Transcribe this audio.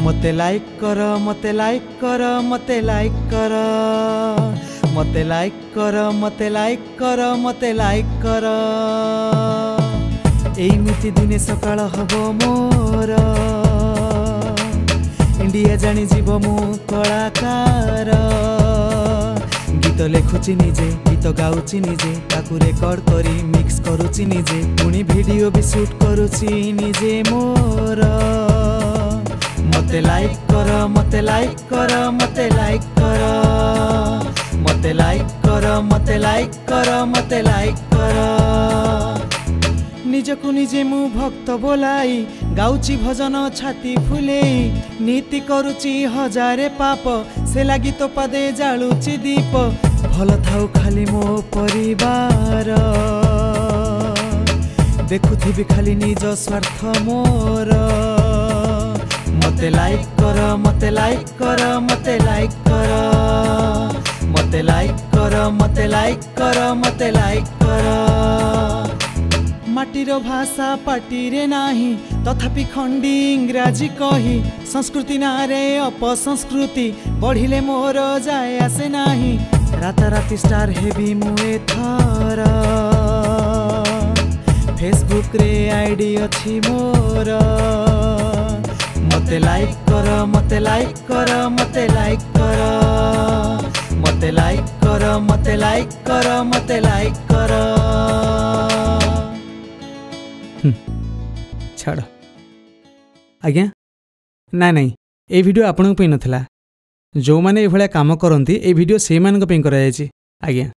मते लाइक कर मते लाइक कर मते लाइक कर मते लाइक कर मते लाइक कर मते लाइक कर एमिति दिने सकाळ हब मोर इंडिया जानी जीव मु कलाकार गीत लिखुची निजे गीत गाउची निजे ताकू रेकर्ड करी मिक्स करूची निजे पुणी वीडियो भी शूट करूची निजे मोर मते लाइक कर मते लाइक कर मते लाइक कर मते लाइक कर मते लाइक कर मते लाइक कर निजकु निजे मु भक्त बोलाई गाउची भजन छाती फुले नीति करुची हजारे पाप से लागी तो पदे जालुची दीप भल थाउ खाली मो परिवार देखुथिबी खाली निज स्वार्थ मोर मते लाइक कर मते लाइक कर मते लाइक कर मते लाइक कर मते लाइक कर मते लाइक कर माटीर भाषा पाटीरे नाही तथापि खंडी इंग्राजी कही संस्कृति नारे अपसंस्कृति बढ़िले मोर जाए आसे नाही राताराति स्टार हेबी मुए थर फेसबुक रे आईडी अछि मोर मते लाइक कर मते लाइक कर मते लाइक कर मते लाइक कर मते लाइक कर मते लाइक कर छाड़ आज्ञा ना नहीं ए वीडियो आपन पे नथिला जो माने ए भलिया काम करंती ए वीडियो से मान को पे करा जायछि आज्ञा।